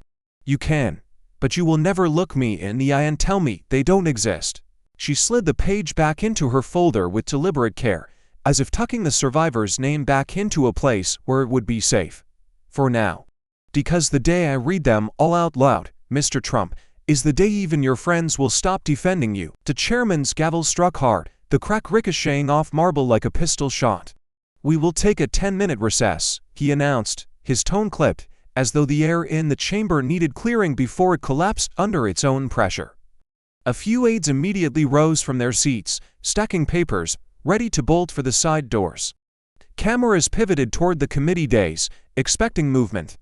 You can. But you will never look me in the eye and tell me they don't exist. She slid the page back into her folder with deliberate care, as if tucking the survivor's name back into a place where it would be safe. For now. Because the day I read them all out loud, Mr. Trump, is the day even your friends will stop defending you. The chairman's gavel struck hard, the crack ricocheting off marble like a pistol shot. We will take a 10-minute recess, he announced, his tone clipped, as though the air in the chamber needed clearing before it collapsed under its own pressure. A few aides immediately rose from their seats, stacking papers, ready to bolt for the side doors. Cameras pivoted toward the committee days, expecting movement.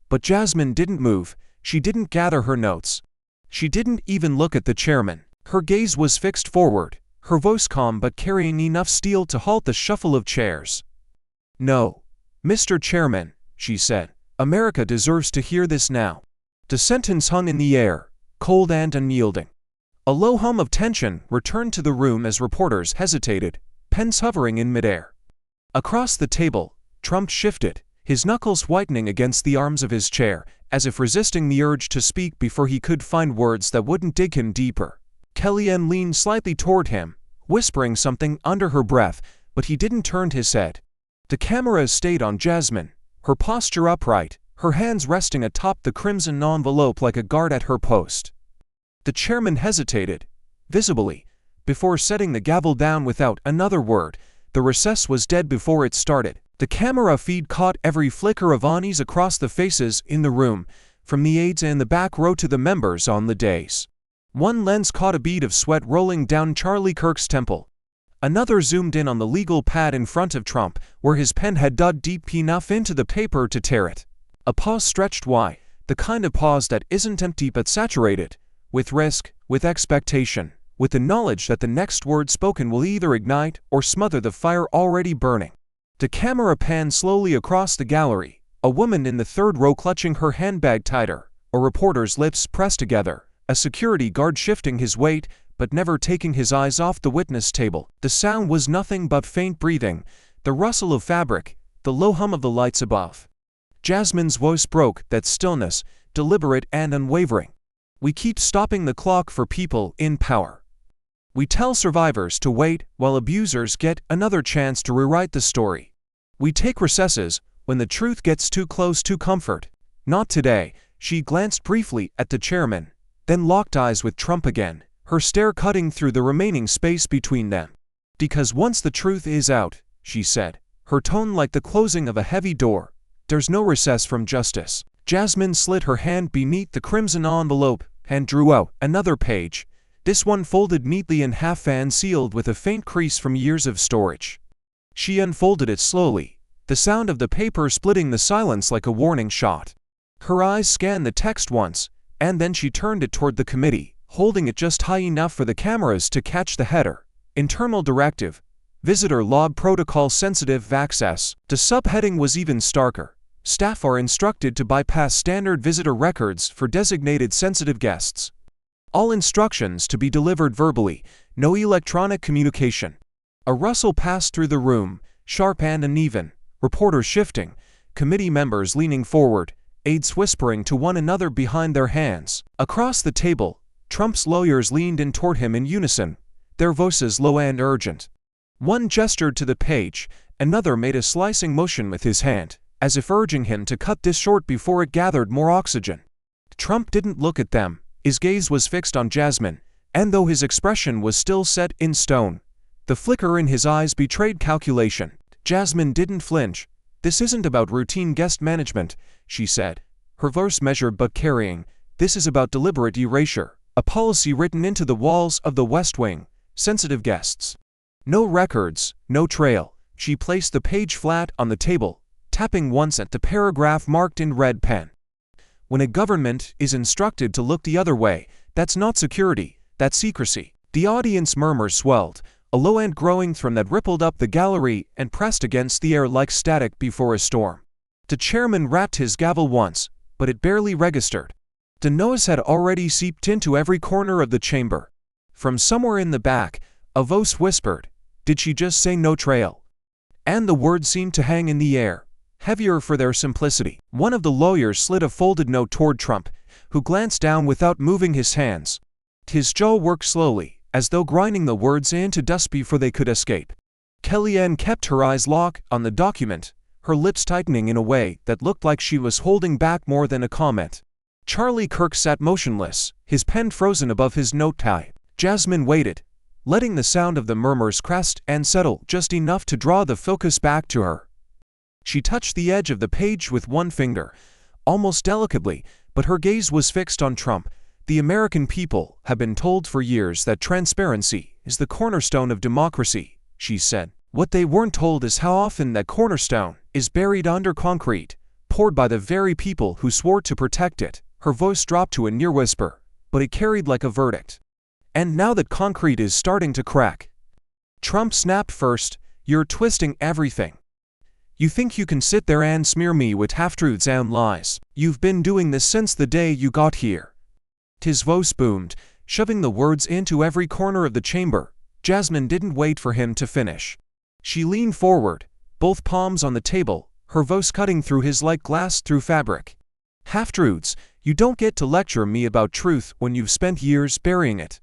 But Jasmine didn't move, she didn't gather her notes. She didn't even look at the chairman. Her gaze was fixed forward, her voice calm but carrying enough steel to halt the shuffle of chairs. "No, Mr. Chairman," she said, "America deserves to hear this now." The sentence hung in the air, cold and unyielding. A low hum of tension returned to the room as reporters hesitated, pens hovering in midair. Across the table, Trump shifted, his knuckles whitening against the arms of his chair, as if resisting the urge to speak before he could find words that wouldn't dig him deeper. Kellyanne leaned slightly toward him, whispering something under her breath, but he didn't turn his head. The cameras stayed on Jasmine, her posture upright, her hands resting atop the crimson envelope like a guard at her post. The chairman hesitated, visibly, before setting the gavel down without another word. The recess was dead before it started. The camera feed caught every flicker of unease across the faces in the room, from the aides in the back row to the members on the dais. One lens caught a bead of sweat rolling down Charlie Kirk's temple. Another zoomed in on the legal pad in front of Trump, where his pen had dug deep enough into the paper to tear it. A pause stretched wide, the kind of pause that isn't empty but saturated, with risk, with expectation, with the knowledge that the next word spoken will either ignite or smother the fire already burning. The camera panned slowly across the gallery, a woman in the third row clutching her handbag tighter, a reporter's lips pressed together, a security guard shifting his weight but never taking his eyes off the witness table. The sound was nothing but faint breathing, the rustle of fabric, the low hum of the lights above. Jasmine's voice broke that stillness, deliberate and unwavering. "We keep stopping the clock for people in power. We tell survivors to wait while abusers get another chance to rewrite the story. We take recesses when the truth gets too close to comfort. Not today." She glanced briefly at the chairman, then locked eyes with Trump again, her stare cutting through the remaining space between them. "Because once the truth is out," she said, her tone like the closing of a heavy door, "there's no recess from justice." Jasmine slid her hand beneath the crimson envelope and drew out another page, this one folded neatly in half and sealed with a faint crease from years of storage. She unfolded it slowly, the sound of the paper splitting the silence like a warning shot. Her eyes scanned the text once, and then she turned it toward the committee, holding it just high enough for the cameras to catch the header. "Internal Directive, Visitor Log Protocol Sensitive Access." The subheading was even starker. "Staff are instructed to bypass standard visitor records for designated sensitive guests. All instructions to be delivered verbally, no electronic communication." A rustle passed through the room, sharp and uneven, reporters shifting, committee members leaning forward, aides whispering to one another behind their hands. Across the table, Trump's lawyers leaned in toward him in unison, their voices low and urgent. One gestured to the page, another made a slicing motion with his hand, as if urging him to cut this short before it gathered more oxygen. Trump didn't look at them, his gaze was fixed on Jasmine, and though his expression was still set in stone, the flicker in his eyes betrayed calculation. Jasmine didn't flinch. "This isn't about routine guest management," she said, her voice measured but carrying. "This is about deliberate erasure, a policy written into the walls of the West Wing, sensitive guests. No records, no trail." She placed the page flat on the table, tapping once at the paragraph marked in red pen. "When a government is instructed to look the other way, that's not security, that's secrecy." The audience murmur swelled, a low end growing thrum that rippled up the gallery and pressed against the air like static before a storm. The chairman rapped his gavel once, but it barely registered. The noise had already seeped into every corner of the chamber. From somewhere in the back, a voice whispered, "Did she just say no trail?" And the words seemed to hang in the air, heavier for their simplicity. One of the lawyers slid a folded note toward Trump, who glanced down without moving his hands. His jaw worked slowly, as though grinding the words into dust before they could escape. Kellyanne kept her eyes locked on the document, her lips tightening in a way that looked like she was holding back more than a comment. Charlie Kirk sat motionless, his pen frozen above his note-pad. Jasmine waited, letting the sound of the murmurs crest and settle just enough to draw the focus back to her. She touched the edge of the page with one finger, almost delicately, but her gaze was fixed on Trump. The American people have been told for years that transparency is the cornerstone of democracy, she said. What they weren't told is how often that cornerstone is buried under concrete, poured by the very people who swore to protect it. Her voice dropped to a near whisper, but it carried like a verdict. And now that concrete is starting to crack. Trump snapped first, "You're twisting everything. You think you can sit there and smear me with half-truths and lies. You've been doing this since the day you got here." His voice boomed, shoving the words into every corner of the chamber. Jasmine didn't wait for him to finish. She leaned forward, both palms on the table, her voice cutting through his like glass through fabric. "Half-truths, you don't get to lecture me about truth when you've spent years burying it.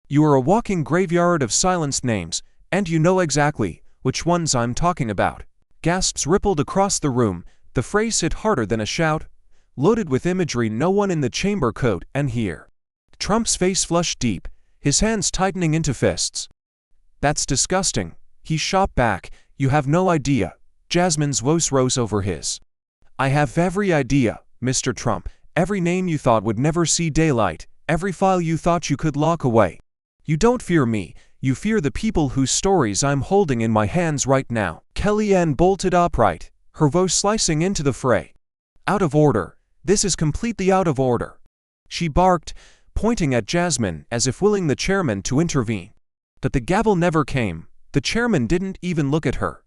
You are a walking graveyard of silenced names, and you know exactly which ones I'm talking about." Gasps rippled across the room, the phrase hit harder than a shout, loaded with imagery no one in the chamber could and hear. Trump's face flushed deep, his hands tightening into fists. "That's disgusting," he shot back. "You have no idea." Jasmine's voice rose over his. "I have every idea, Mr. Trump, every name you thought would never see daylight, every file you thought you could lock away. You don't fear me, you fear the people whose stories I'm holding in my hands right now." Kellyanne bolted upright, her voice slicing into the fray. "Out of order. This is completely out of order," she barked, pointing at Jasmine as if willing the chairman to intervene. But the gavel never came. The chairman didn't even look at her.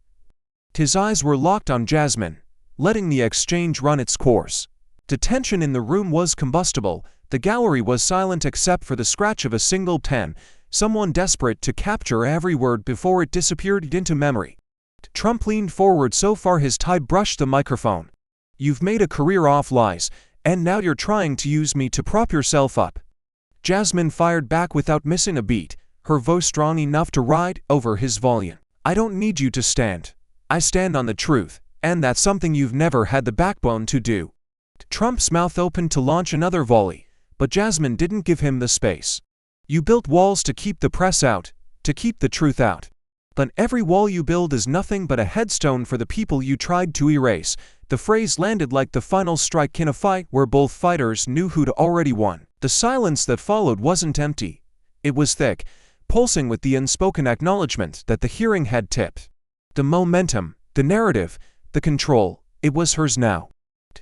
His eyes were locked on Jasmine, letting the exchange run its course. The tension in the room was combustible. The gallery was silent except for the scratch of a single pen, someone desperate to capture every word before it disappeared into memory. Trump leaned forward so far his tie brushed the microphone. "You've made a career off lies, and now you're trying to use me to prop yourself up." Jasmine fired back without missing a beat, her voice strong enough to ride over his volume. "I don't need you to stand. I stand on the truth, and that's something you've never had the backbone to do." Trump's mouth opened to launch another volley, but Jasmine didn't give him the space. "You built walls to keep the press out, to keep the truth out. But every wall you build is nothing but a headstone for the people you tried to erase." The phrase landed like the final strike in a fight where both fighters knew who'd already won. The silence that followed wasn't empty. It was thick, pulsing with the unspoken acknowledgement that the hearing had tipped. The momentum, the narrative, the control, it was hers now.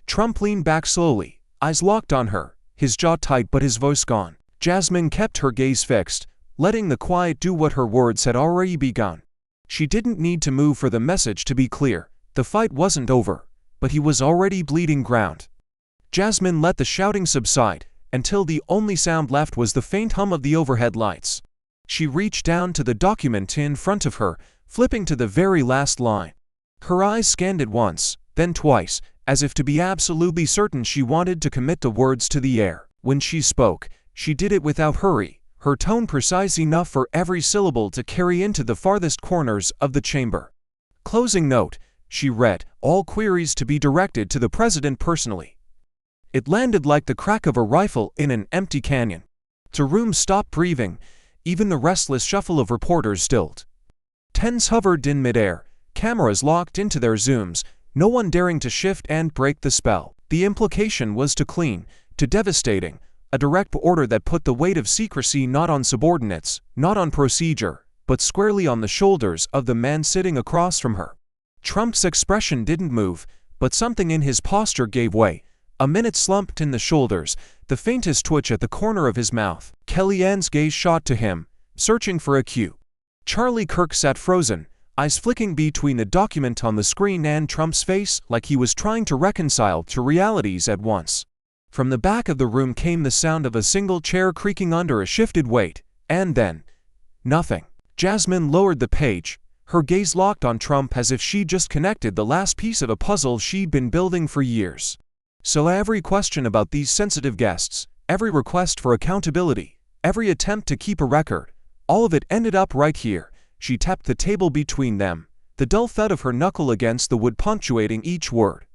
Trump leaned back slowly, eyes locked on her, his jaw tight but his voice gone. Jasmine kept her gaze fixed, letting the quiet do what her words had already begun. She didn't need to move for the message to be clear. The fight wasn't over, but he was already bleeding ground. Jasmine let the shouting subside, until the only sound left was the faint hum of the overhead lights. She reached down to the document in front of her, flipping to the very last line. Her eyes scanned it once, then twice, as if to be absolutely certain she wanted to commit the words to the air. When she spoke, she did it without hurry, her tone precise enough for every syllable to carry into the farthest corners of the chamber. "Closing note," she read, "all queries to be directed to the president personally." It landed like the crack of a rifle in an empty canyon. The room stopped breathing, even the restless shuffle of reporters stilled. Tens hovered in midair, cameras locked into their zooms, no one daring to shift and break the spell. The implication was too clean, too devastating, a direct order that put the weight of secrecy not on subordinates, not on procedure, but squarely on the shoulders of the man sitting across from her. Trump's expression didn't move, but something in his posture gave way. A minute slumped in the shoulders, the faintest twitch at the corner of his mouth. Kellyanne's gaze shot to him, searching for a cue. Charlie Kirk sat frozen, eyes flicking between the document on the screen and Trump's face like he was trying to reconcile two realities at once. From the back of the room came the sound of a single chair creaking under a shifted weight, and then nothing. Jasmine lowered the page, her gaze locked on Trump as if she'd just connected the last piece of a puzzle she'd been building for years. So every question about these sensitive guests, every request for accountability, every attempt to keep a record, all of it ended up right here. She tapped the table between them, the dull thud of her knuckle against the wood punctuating each word.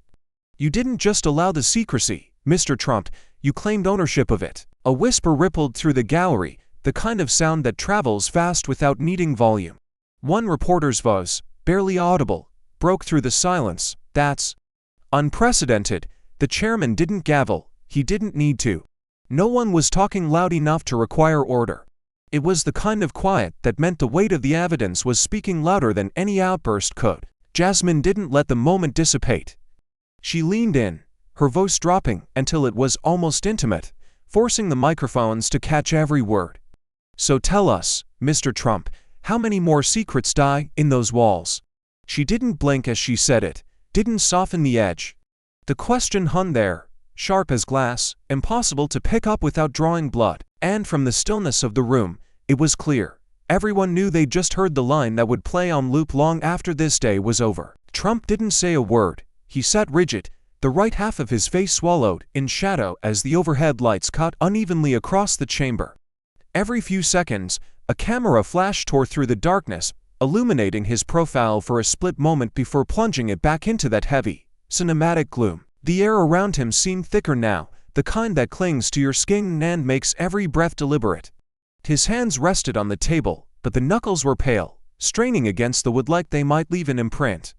You didn't just allow the secrecy, Mr. Trump, you claimed ownership of it. A whisper rippled through the gallery, the kind of sound that travels fast without needing volume. One reporter's voice, barely audible, broke through the silence. That's unprecedented. The chairman didn't gavel, he didn't need to. No one was talking loud enough to require order. It was the kind of quiet that meant the weight of the evidence was speaking louder than any outburst could. Jasmine didn't let the moment dissipate. She leaned in, her voice dropping until it was almost intimate, forcing the microphones to catch every word. So tell us, Mr. Trump, how many more secrets die in those walls? She didn't blink as she said it, didn't soften the edge. The question hung there, sharp as glass, impossible to pick up without drawing blood. And from the stillness of the room, it was clear. Everyone knew they'd just heard the line that would play on loop long after this day was over. Trump didn't say a word. He sat rigid, the right half of his face swallowed in shadow as the overhead lights cut unevenly across the chamber. Every few seconds, a camera flash tore through the darkness, illuminating his profile for a split moment before plunging it back into that heavy, cinematic gloom. The air around him seemed thicker now, the kind that clings to your skin and makes every breath deliberate. His hands rested on the table, but the knuckles were pale, straining against the wood like they might leave an imprint.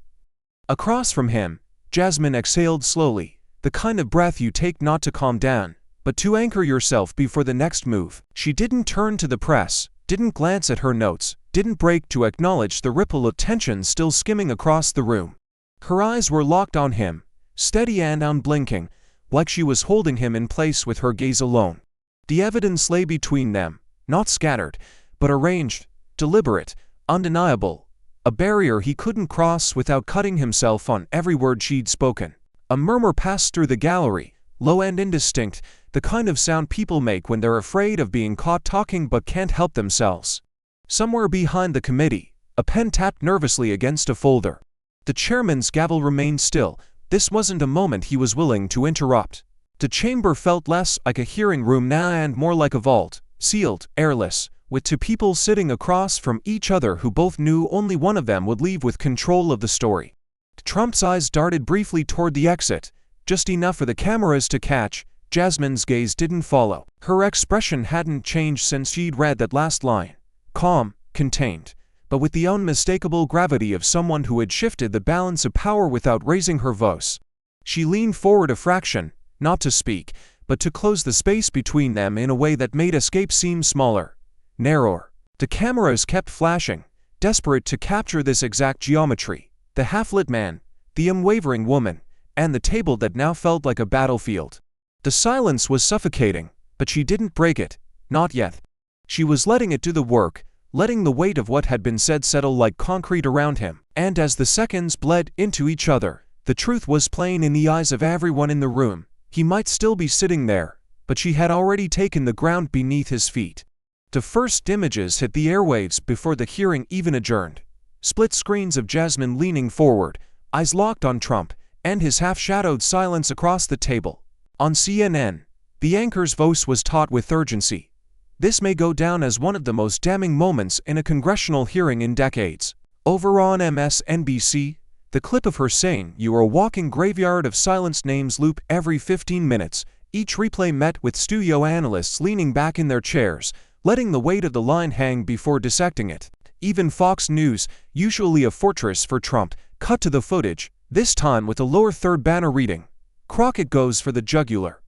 Across from him, Jasmine exhaled slowly, the kind of breath you take not to calm down, but to anchor yourself before the next move. She didn't turn to the press, didn't glance at her notes, didn't break to acknowledge the ripple of tension still skimming across the room. Her eyes were locked on him, steady and unblinking, like she was holding him in place with her gaze alone. The evidence lay between them, not scattered, but arranged, deliberate, undeniable, a barrier he couldn't cross without cutting himself on every word she'd spoken. A murmur passed through the gallery, low and indistinct, the kind of sound people make when they're afraid of being caught talking but can't help themselves. Somewhere behind the committee, a pen tapped nervously against a folder. The chairman's gavel remained still. This wasn't a moment he was willing to interrupt. The chamber felt less like a hearing room now and more like a vault, sealed, airless, with two people sitting across from each other who both knew only one of them would leave with control of the story. Trump's eyes darted briefly toward the exit, just enough for the cameras to catch. Jasmine's gaze didn't follow. Her expression hadn't changed since she'd read that last line. Calm, contained, but with the unmistakable gravity of someone who had shifted the balance of power without raising her voice. She leaned forward a fraction, not to speak, but to close the space between them in a way that made escape seem smaller, narrower. The cameras kept flashing, desperate to capture this exact geometry. The half-lit man, the unwavering woman, and the table that now felt like a battlefield. The silence was suffocating, but she didn't break it, not yet. She was letting it do the work, letting the weight of what had been said settle like concrete around him. And as the seconds bled into each other, the truth was plain in the eyes of everyone in the room. He might still be sitting there, but she had already taken the ground beneath his feet. The first images hit the airwaves before the hearing even adjourned. Split screens of Jasmine leaning forward, eyes locked on Trump, and his half-shadowed silence across the table. On CNN, the anchor's voice was taut with urgency. This may go down as one of the most damning moments in a congressional hearing in decades. Over on MSNBC, the clip of her saying, "You are a walking graveyard of silenced names" loop every 15 minutes, each replay met with studio analysts leaning back in their chairs, letting the weight of the line hang before dissecting it. Even Fox News, usually a fortress for Trump, cut to the footage, this time with a lower third banner reading, "Crockett goes for the jugular."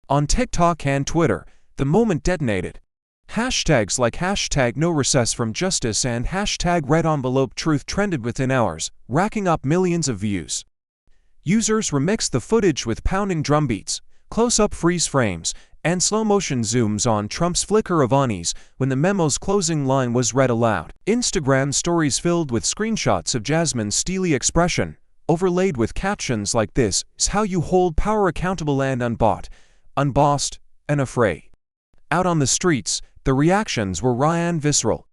On TikTok and Twitter, the moment detonated. Hashtags like #NoRecessFromJustice and #RedEnvelopeTruth trended within hours, racking up millions of views. Users remixed the footage with pounding drumbeats, close-up freeze frames, and slow-motion zooms on Trump's flicker of unease when the memo's closing line was read aloud. Instagram stories filled with screenshots of Jasmine's steely expression, overlaid with captions like "This is how you hold power accountable and unbought, unbossed, and afraid." Out on the streets, the reactions were raw and visceral.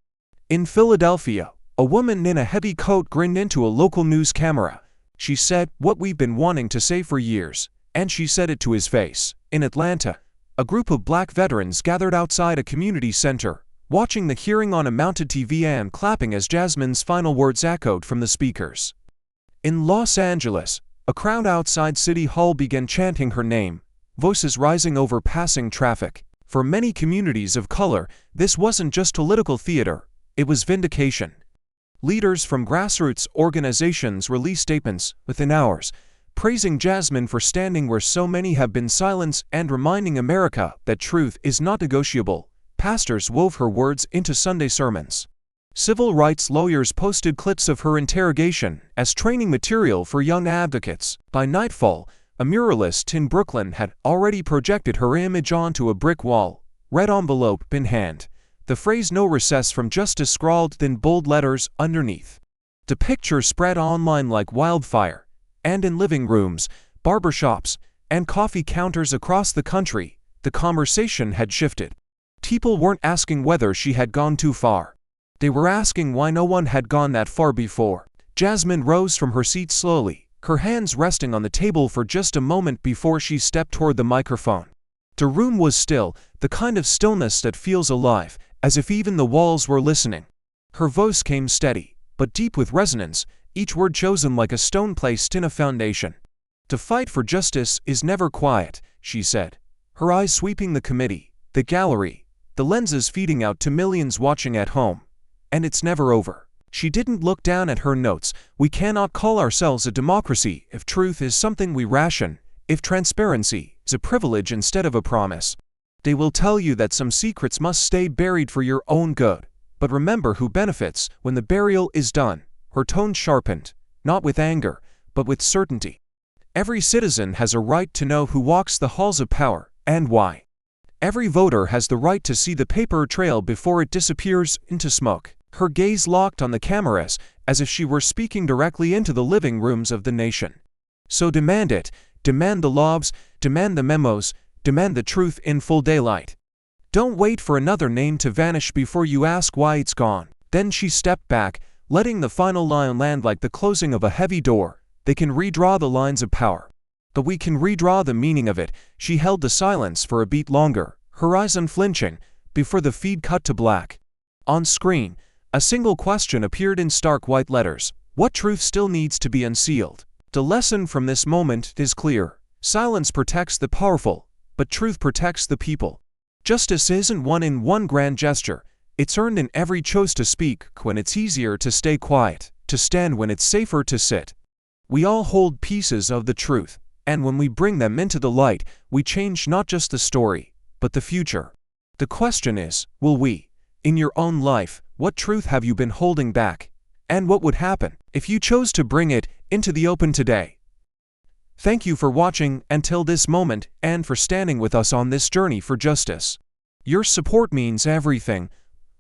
In Philadelphia, a woman in a heavy coat grinned into a local news camera. She said, "What we've been wanting to say for years. And she said it to his face. In Atlanta, a group of black veterans gathered outside a community center, watching the hearing on a mounted TV and clapping as Jasmine's final words echoed from the speakers. In Los Angeles, a crowd outside City Hall began chanting her name, voices rising over passing traffic. For many communities of color, this wasn't just political theater, it was vindication. Leaders from grassroots organizations released statements within hours, praising Jasmine for standing where so many have been silenced and reminding America that truth is not negotiable. Pastors wove her words into Sunday sermons. Civil rights lawyers posted clips of her interrogation as training material for young advocates. By nightfall, a muralist in Brooklyn had already projected her image onto a brick wall, red envelope in hand. The phrase "No recess from justice" scrawled in bold letters underneath. The picture spread online like wildfire, and in living rooms, barbershops, and coffee counters across the country, the conversation had shifted. People weren't asking whether she had gone too far. They were asking why no one had gone that far before. Jasmine rose from her seat slowly, her hands resting on the table for just a moment before she stepped toward the microphone. The room was still, the kind of stillness that feels alive, as if even the walls were listening. Her voice came steady, but deep with resonance, each word chosen like a stone placed in a foundation. "To fight for justice is never quiet," she said, her eyes sweeping the committee, the gallery, the lenses feeding out to millions watching at home. "And it's never over." She didn't look down at her notes. "We cannot call ourselves a democracy if truth is something we ration, if transparency is a privilege instead of a promise. They will tell you that some secrets must stay buried for your own good. But remember who benefits when the burial is done." Her tone sharpened, not with anger, but with certainty. "Every citizen has a right to know who walks the halls of power, and why. Every voter has the right to see the paper trail before it disappears into smoke." Her gaze locked on the cameras, as if she were speaking directly into the living rooms of the nation. "So demand it, demand the laws, demand the memos, demand the truth in full daylight. Don't wait for another name to vanish before you ask why it's gone." Then she stepped back, letting the final line land like the closing of a heavy door. "They can redraw the lines of power, but we can redraw the meaning of it." She held the silence for a beat longer, her eyes unflinching, before the feed cut to black. On screen, a single question appeared in stark white letters. What truth still needs to be unsealed? The lesson from this moment is clear. Silence protects the powerful, but truth protects the people. Justice isn't won in one grand gesture. It's earned in every choice to speak when it's easier to stay quiet, to stand when it's safer to sit. We all hold pieces of the truth, and when we bring them into the light, we change not just the story, but the future. The question is, will we? In your own life, what truth have you been holding back? And what would happen if you chose to bring it into the open today? Thank you for watching until this moment and for standing with us on this journey for justice. Your support means everything.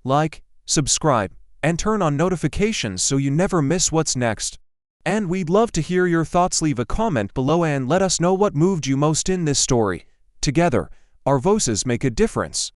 Like, subscribe, and turn on notifications so you never miss what's next. And we'd love to hear your thoughts. Leave a comment below and let us know what moved you most in this story. Together, our voices make a difference.